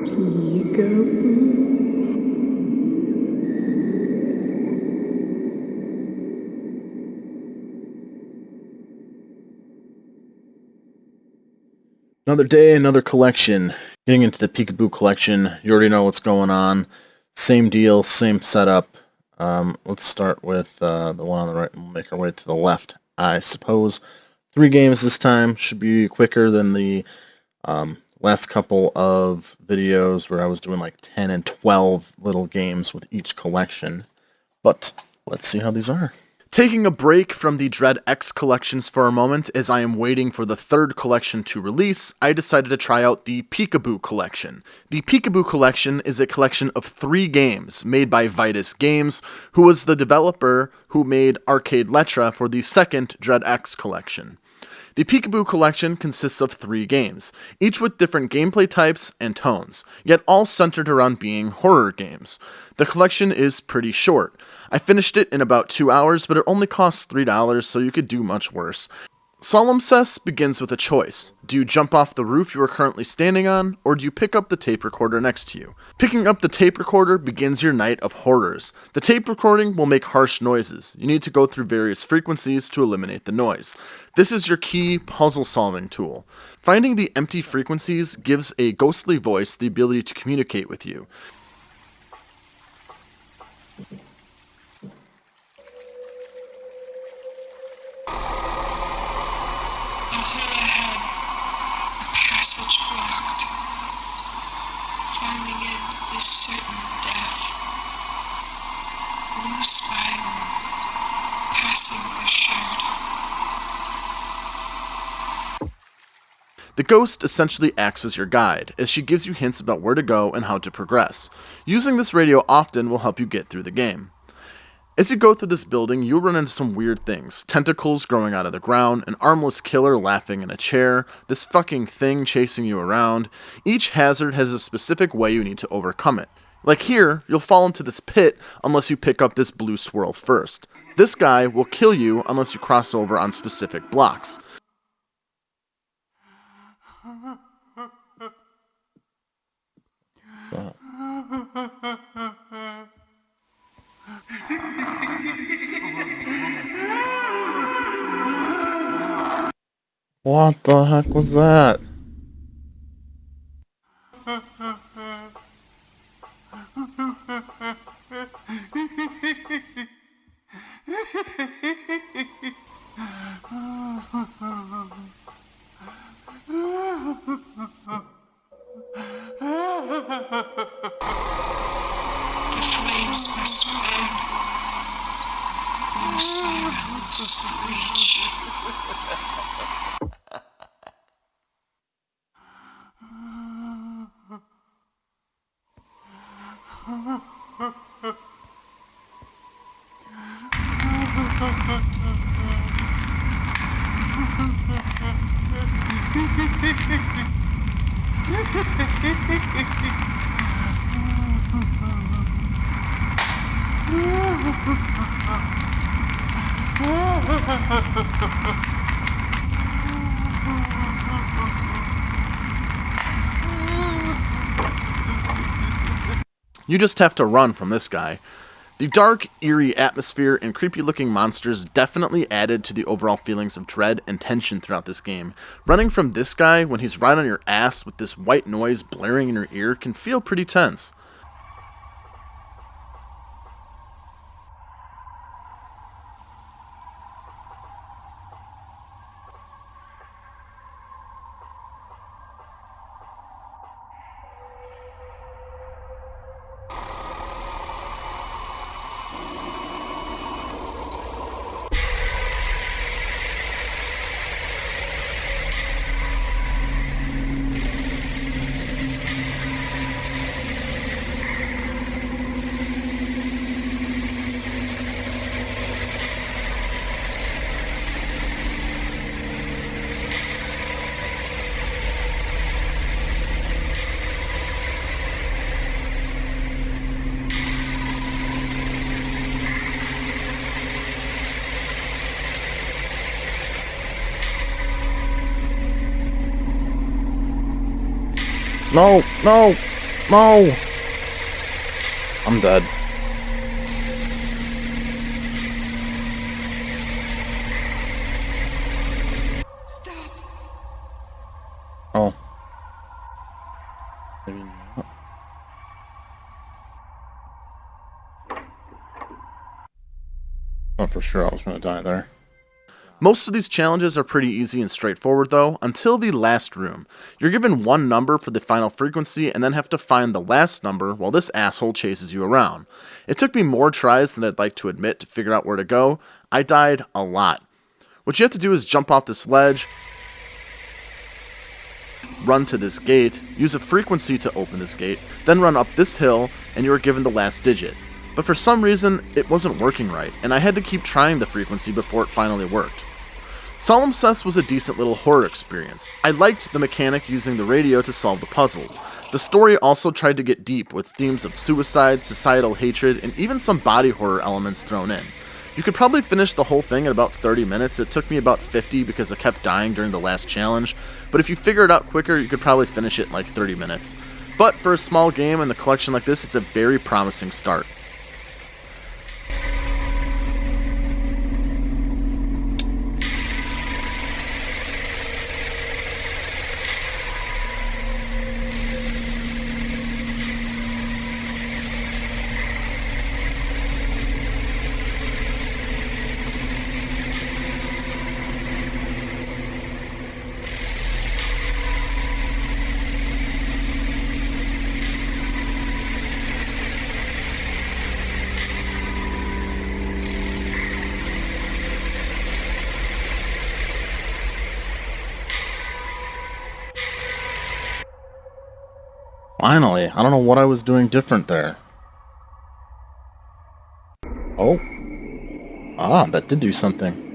Peekaboo. Another day, another collection. Getting into the Peekaboo Collection. You already know what's going on. Same deal, same setup. Let's start with the one on the right and we'll make our way to the left, I suppose. 3 games this time. Should be quicker than the last couple of videos where I was doing like 10 and 12 little games with each collection. But let's see how these are. Taking a break from the Dread X collections for a moment as I am waiting for the 3rd collection to release, I decided to try out the Peekaboo Collection. The Peekaboo Collection is a collection of 3 games made by Vidas Games, who was the developer who made Arcade Letra for the 2nd Dread X collection. The Peekaboo Collection consists of 3 games, each with different gameplay types and tones, yet all centered around being horror games. The collection is pretty short. I finished it in about 2 hours, but it only costs $3, so you could do much worse. Solumcess begins with a choice. Do you jump off the roof you are currently standing on, or do you pick up the tape recorder next to you? Picking up the tape recorder begins your night of horrors. The tape recording will make harsh noises. You need to go through various frequencies to eliminate the noise. This is your key puzzle-solving tool. Finding the empty frequencies gives a ghostly voice the ability to communicate with you. The ghost essentially acts as your guide, as she gives you hints about where to go and how to progress. Using this radio often will help you get through the game. As you go through this building, you'll run into some weird things. Tentacles growing out of the ground, an armless killer laughing in a chair, this fucking thing chasing you around. Each hazard has a specific way you need to overcome it. Like here, you'll fall into this pit unless you pick up this blue swirl first. This guy will kill you unless you cross over on specific blocks. What the heck was that? The flames must burn. No sorrows reach. You just have to run from this guy. The dark, eerie atmosphere and creepy-looking monsters definitely added to the overall feelings of dread and tension throughout this game. Running from this guy when he's right on your ass with this white noise blaring in your ear can feel pretty tense. No, no! No! I'm dead. Stop. Oh. Maybe not. Thought for sure I was gonna die there. Most of these challenges are pretty easy and straightforward though, until the last room. You're given one number for the final frequency and then have to find the last number while this asshole chases you around. It took me more tries than I'd like to admit to figure out where to go. I died a lot. What you have to do is jump off this ledge, run to this gate, use a frequency to open this gate, then run up this hill and you are given the last digit. But for some reason, it wasn't working right, and I had to keep trying the frequency before it finally worked. Solumcess was a decent little horror experience. I liked the mechanic using the radio to solve the puzzles. The story also tried to get deep with themes of suicide, societal hatred, and even some body horror elements thrown in. You could probably finish the whole thing in about 30 minutes. It took me about 50 because I kept dying during the last challenge, but if you figure it out quicker, you could probably finish it in like 30 minutes. But for a small game and the collection like this, it's a very promising start. Finally, I don't know what I was doing different there. Oh. Ah, that did do something.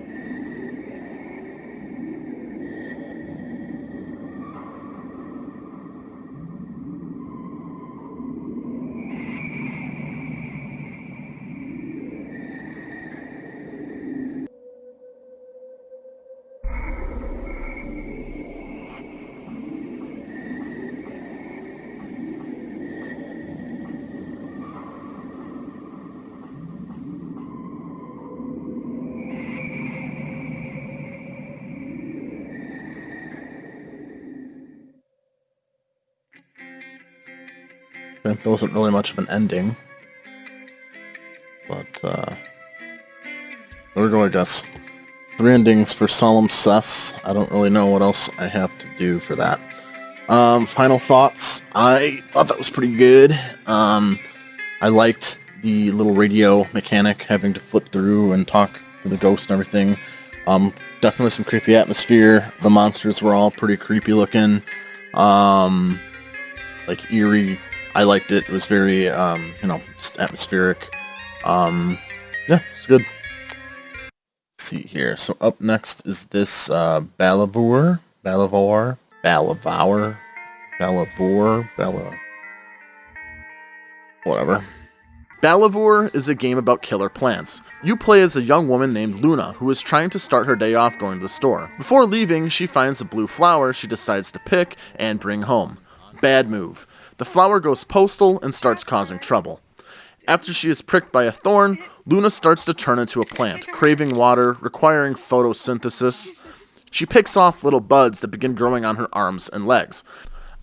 Okay, there wasn't really much of an ending. But, there we go, I guess. 3 endings for Solumcess. I don't really know what else I have to do for that. Final thoughts. I thought that was pretty good. I liked the little radio mechanic, having to flip through and talk to the ghost and everything. Definitely some creepy atmosphere. The monsters were all pretty creepy looking. Like eerie. I liked it. It was very, just atmospheric. Yeah, it's good. Let's see here. So up next is this Balavour. Whatever. Balavour is a game about killer plants. You play as a young woman named Luna, who is trying to start her day off going to the store. Before leaving, she finds a blue flower she decides to pick and bring home. Bad move. The flower goes postal and starts causing trouble. After she is pricked by a thorn, Luna starts to turn into a plant, craving water, requiring photosynthesis. She picks off little buds that begin growing on her arms and legs.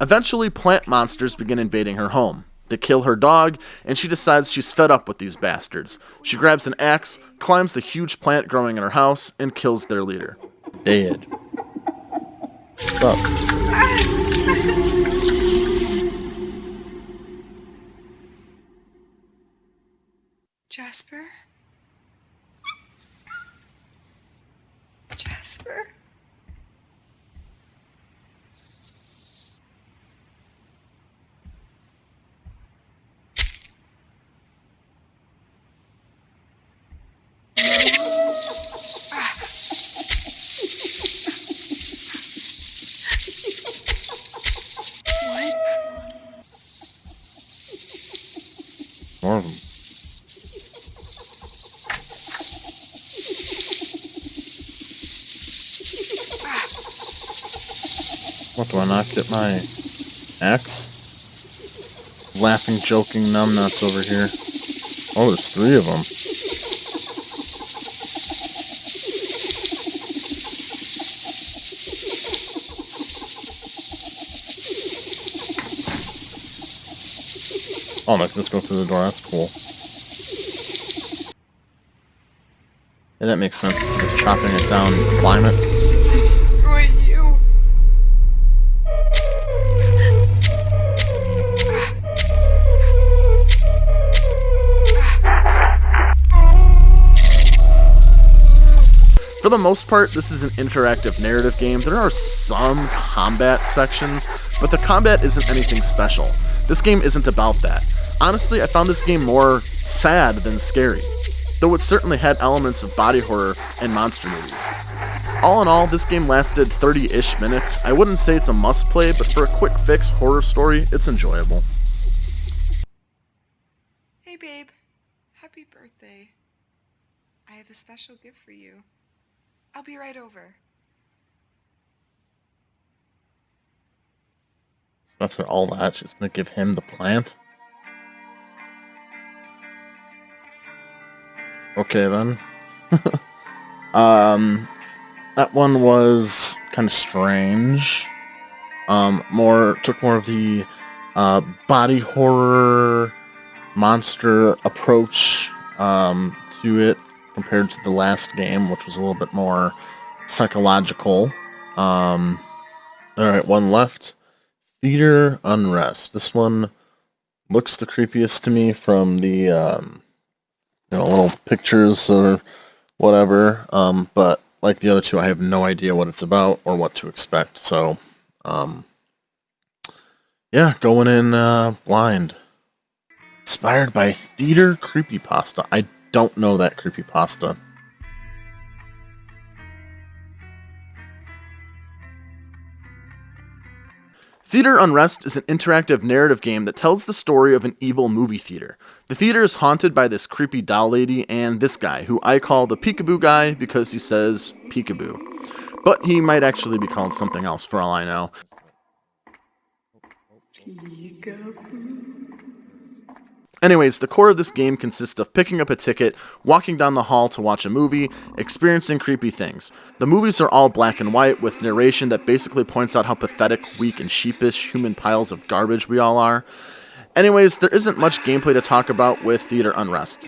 Eventually, plant monsters begin invading her home. They kill her dog, and she decides she's fed up with these bastards. She grabs an axe, climbs the huge plant growing in her house, and kills their leader. Dead. What's up? Jasper? Jasper? More of them. What, do I not get my axe? laughing, joking numbnuts over here. Oh, there's 3 of them. Oh, I can just go through the door. That's cool. Yeah, that makes sense. They're chopping it down, climb it. Destroy you. For the most part, this is an interactive narrative game. There are some combat sections, but the combat isn't anything special. This game isn't about that. Honestly, I found this game more sad than scary, though it certainly had elements of body horror and monster movies. All in all, this game lasted 30-ish minutes. I wouldn't say it's a must-play, but for a quick fix horror story, it's enjoyable. Hey, babe. Happy birthday. I have a special gift for you. I'll be right over. After all that, she's gonna give him the plant? Okay, then. That one was kind of strange. Took more of the body horror monster approach to it compared to the last game, which was a little bit more psychological. Alright, one left. Theater Unrest. This one looks the creepiest to me from the little pictures or whatever. But like the other two, I have no idea what it's about or what to expect. So, yeah, going in blind. Inspired by theater creepypasta. I don't know that creepypasta. Theater Unrest is an interactive narrative game that tells the story of an evil movie theater. The theater is haunted by this creepy doll lady and this guy, who I call the Peekaboo guy because he says peekaboo. But he might actually be called something else for all I know. Anyways, the core of this game consists of picking up a ticket, walking down the hall to watch a movie, experiencing creepy things. The movies are all black and white with narration that basically points out how pathetic, weak, and sheepish human piles of garbage we all are. Anyways, there isn't much gameplay to talk about with Theater Unrest.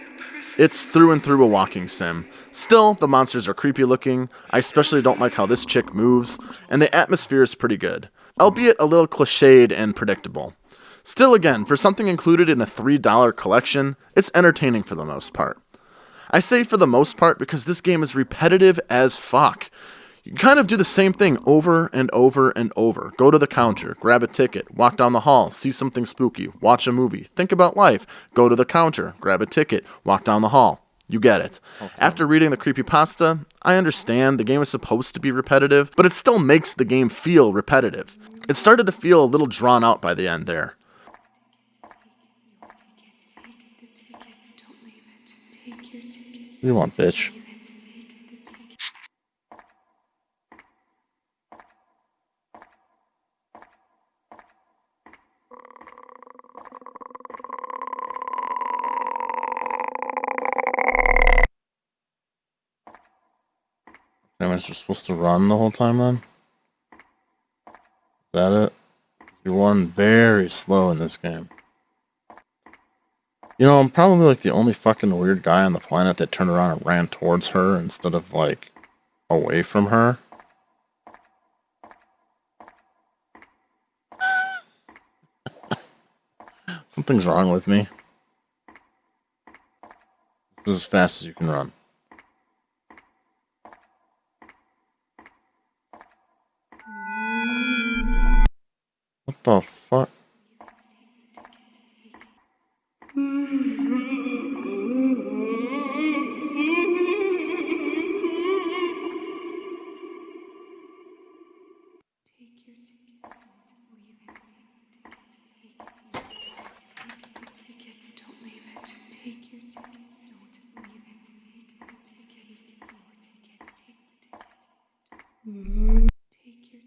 It's through and through a walking sim. Still, the monsters are creepy looking, I especially don't like how this chick moves, and the atmosphere is pretty good, albeit a little cliched and predictable. Still, again, for something included in a $3 collection, it's entertaining for the most part. I say for the most part because this game is repetitive as fuck. You kind of do the same thing over and over and over. Go to the counter, grab a ticket, walk down the hall, see something spooky, watch a movie, think about life, go to the counter, grab a ticket, walk down the hall. You get it. Okay. After reading the creepypasta, I understand the game is supposed to be repetitive, but it still makes the game feel repetitive. It started to feel a little drawn out by the end there. What do you want, bitch? Am I just supposed to run the whole time then? Is that it? You're one very slow in this game. You know, I'm probably like the only fucking weird guy on the planet that turned around and ran towards her instead of like away from her. Something's wrong with me. This is as fast as you can run. What the fuck?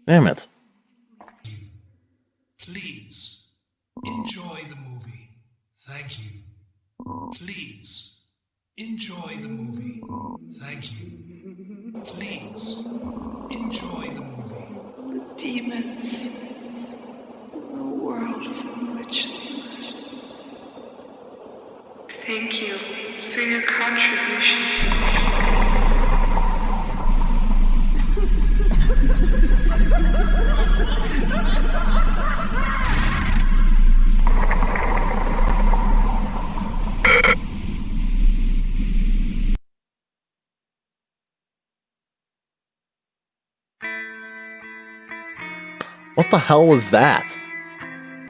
Damn it. Please enjoy the movie. Thank you. Please, enjoy the movie. Thank you. Please, enjoy the movie. The demons, the world from which they emerged. Thank you for your contribution to us. What the hell was that?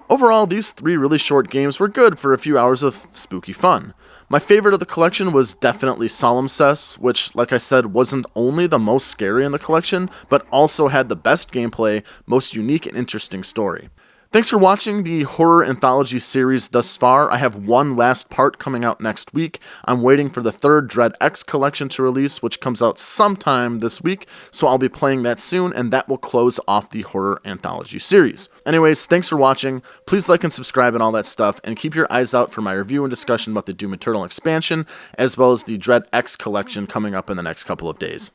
Overall, these 3 really short games were good for a few hours of spooky fun. My favorite of the collection was definitely Solumcess, which, like I said, wasn't only the most scary in the collection, but also had the best gameplay, most unique and interesting story. Thanks for watching the horror anthology series thus far. I have one last part coming out next week. I'm waiting for the 3rd Dread X collection to release, which comes out sometime this week, so I'll be playing that soon, and that will close off the horror anthology series. Anyways, thanks for watching. Please like and subscribe and all that stuff, and keep your eyes out for my review and discussion about the Doom Eternal expansion, as well as the Dread X collection coming up in the next couple of days.